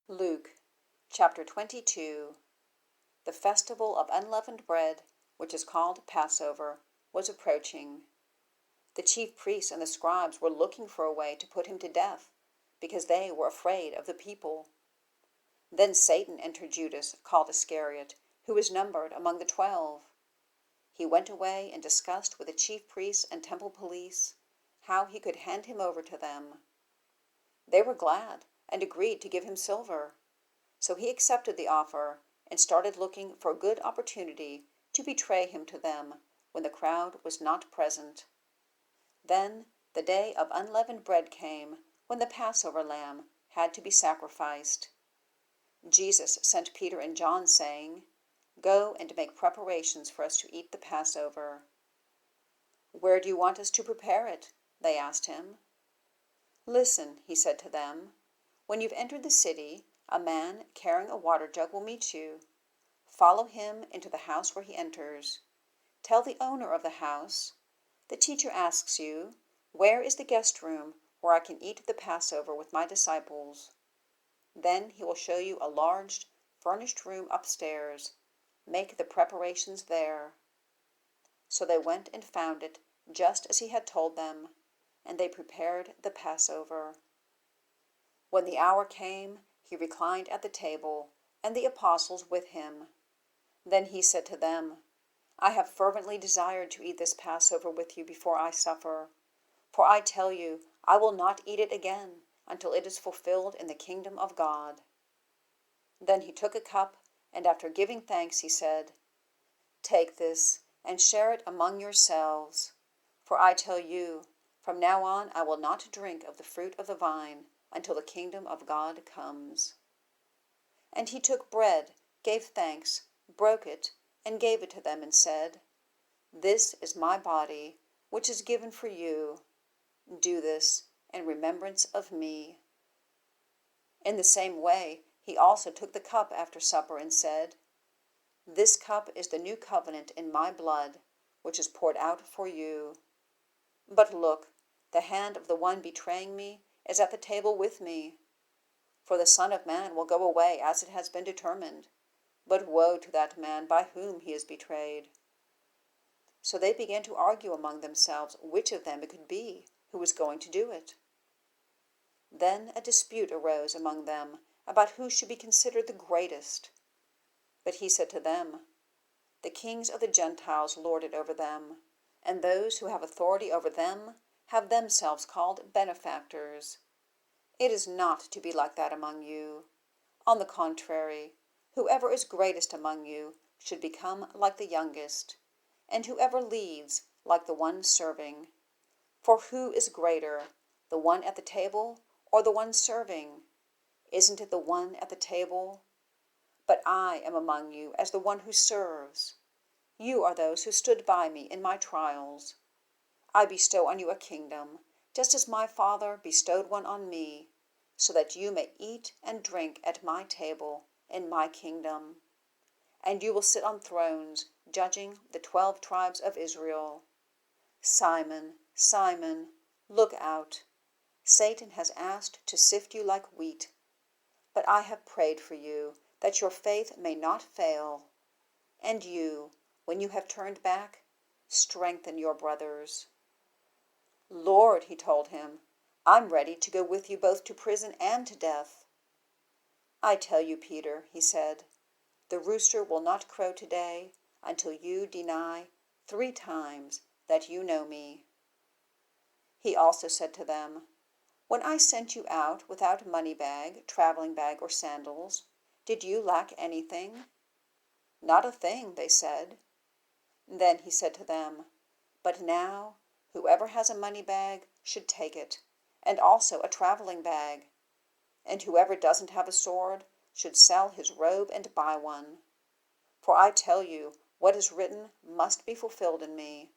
Luke chapter 22. The Festival of Unleavened Bread, which is called Passover, was approaching. The chief priests and the scribes were looking for a way to put him to death, because they were afraid of the people. Then Satan entered Judas, called Iscariot, who was numbered among the 12. He went away and discussed with the chief priests and temple police how he could hand him over to them. They were glad and agreed to give him silver. So he accepted the offer and started looking for a good opportunity to betray him to them when the crowd was not present. Then the day of unleavened bread came, when the Passover lamb had to be sacrificed. Jesus sent Peter and John, saying, "Go and make preparations for us to eat the Passover." "Where do you want us to prepare it?" they asked him. "Listen," he said to them. "When you've entered the city, a man carrying a water jug will meet you. Follow him into the house where he enters. Tell the owner of the house, 'The teacher asks you, where is the guest room where I can eat the Passover with my disciples?' Then he will show you a large, furnished room upstairs. Make the preparations there." So they went and found it just as he had told them, and they prepared the Passover. When the hour came, he reclined at the table, and the apostles with him. Then he said to them, "I have fervently desired to eat this Passover with you before I suffer. For I tell you, I will not eat it again until it is fulfilled in the kingdom of God." Then he took a cup, and after giving thanks, he said, "Take this and share it among yourselves. For I tell you, from now on I will not drink of the fruit of the vine until the kingdom of God comes." And he took bread, gave thanks, broke it, and gave it to them, and said, "This is my body, which is given for you. Do this in remembrance of me." In the same way, he also took the cup after supper and said, "This cup is the new covenant in my blood, which is poured out for you. But look, the hand of the one betraying me is at the table with me. For the Son of Man will go away as it has been determined, but woe to that man by whom he is betrayed." So they began to argue among themselves which of them it could be who was going to do it. Then a dispute arose among them about who should be considered the greatest. But he said to them, "The kings of the Gentiles lord it over them, and those who have authority over them have themselves called benefactors. It is not to be like that among you. On the contrary, whoever is greatest among you should become like the youngest, and whoever leads like the one serving. For who is greater, the one at the table or the one serving? Isn't it the one at the table? But I am among you as the one who serves. You are those who stood by me in my trials. I bestow on you a kingdom, just as my Father bestowed one on me, so that you may eat and drink at my table in my kingdom. And you will sit on thrones, judging the 12 tribes of Israel. Simon, Simon, look out. Satan has asked to sift you like wheat. But I have prayed for you, that your faith may not fail. And you, when you have turned back, strengthen your brothers." "Lord," he told him, "I'm ready to go with you both to prison and to death." "I tell you, Peter," he said, "the rooster will not crow today until you deny 3 times that you know me." He also said to them, "When I sent you out without money bag, traveling bag, or sandals, did you lack anything?" "Not a thing," they said. Then he said to them, "But now whoever has a money bag should take it, and also a traveling bag. And whoever doesn't have a sword should sell his robe and buy one. For I tell you, what is written must be fulfilled in me."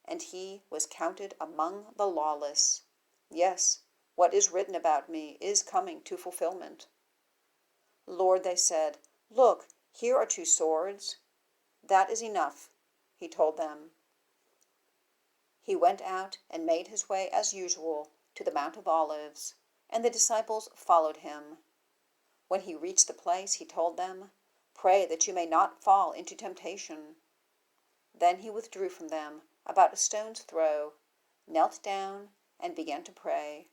And he was counted among the lawless. Yes, what is written about me is coming to fulfillment. "Lord," they said, "look, here are 2 swords." "That is enough," he told them. He went out and made his way as usual to the Mount of Olives, and the disciples followed him. When he reached the place, he told them, "Pray that you may not fall into temptation." Then he withdrew from them about a stone's throw, knelt down, and began to pray.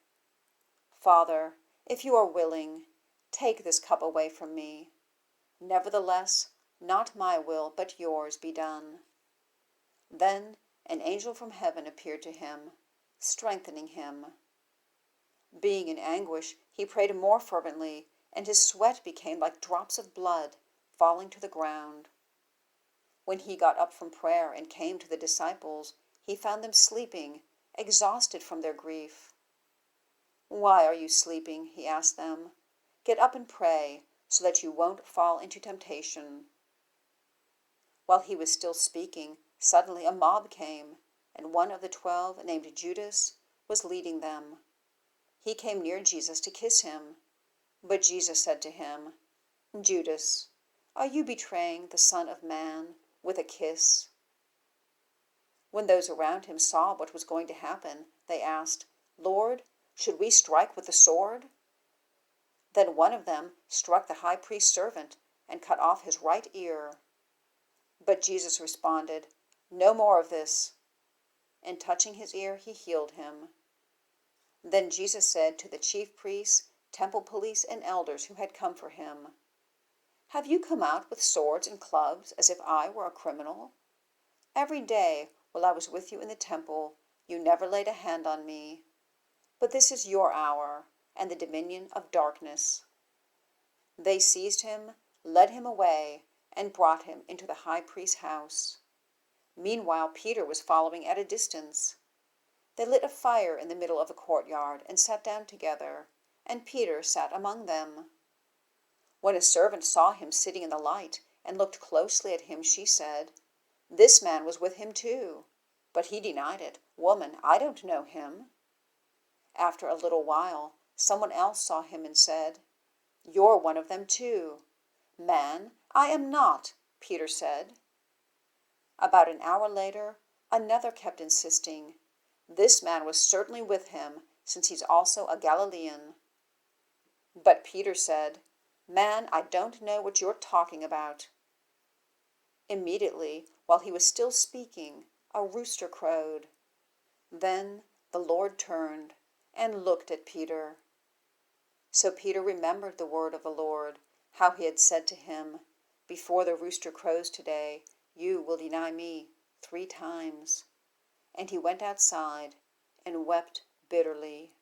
"Father, if you are willing, take this cup away from me. Nevertheless, not my will, but yours be done." Then an angel from heaven appeared to him, strengthening him. Being in anguish, he prayed more fervently, and his sweat became like drops of blood falling to the ground. When he got up from prayer and came to the disciples, he found them sleeping, exhausted from their grief. "Why are you sleeping?" he asked them. "Get up and pray, so that you won't fall into temptation." While he was still speaking, suddenly a mob came, and one of the 12, named Judas, was leading them. He came near Jesus to kiss him, but Jesus said to him, "Judas, are you betraying the Son of Man with a kiss?" When those around him saw what was going to happen, they asked, "Lord, should we strike with the sword?" Then one of them struck the high priest's servant and cut off his right ear. But Jesus responded, "No more of this." And touching his ear, he healed him. Then Jesus said to the chief priests, temple police, and elders who had come for him, "Have you come out with swords and clubs as if I were a criminal? Every day while I was with you in the temple, you never laid a hand on me. But this is your hour and the dominion of darkness." They seized him, led him away, and brought him into the high priest's house. Meanwhile, Peter was following at a distance. They lit a fire in the middle of the courtyard and sat down together, and Peter sat among them. When a servant saw him sitting in the light and looked closely at him, she said, "This man was with him too." But he denied it. "Woman, I don't know him." After a little while, someone else saw him and said, "You're one of them too." "Man, I am not," Peter said. About an hour later, another kept insisting, "This man was certainly with him, since he's also a Galilean." But Peter said, "Man, I don't know what you're talking about." Immediately, while he was still speaking, a rooster crowed. Then the Lord turned and looked at Peter. So Peter remembered the word of the Lord, how he had said to him, "Before the rooster crows today, you will deny me 3 times." And he went outside and wept bitterly.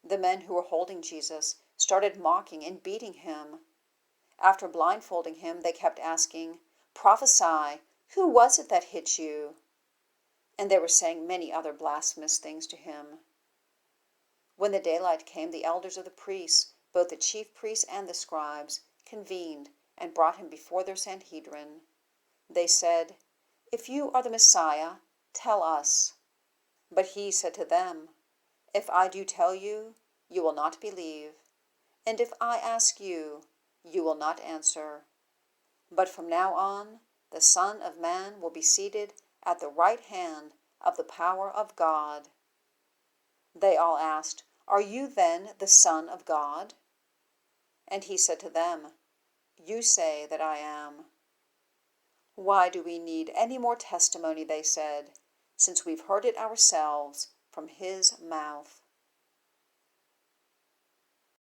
The men who were holding Jesus started mocking and beating him. After blindfolding him, they kept asking, "Prophesy, who was it that hit you?" And they were saying many other blasphemous things to him. When the daylight came, the elders of the priests, both the chief priests and the scribes, convened and brought him before their Sanhedrin. They said, "If you are the Messiah, tell us." But he said to them, "If I do tell you, you will not believe, and if I ask you, you will not answer. But from now on, the Son of Man will be seated at the right hand of the power of God." They all asked, "Are you then the Son of God?" And he said to them, "You say that I am." "Why do we need any more testimony?" they said, "since we've heard it ourselves from his mouth."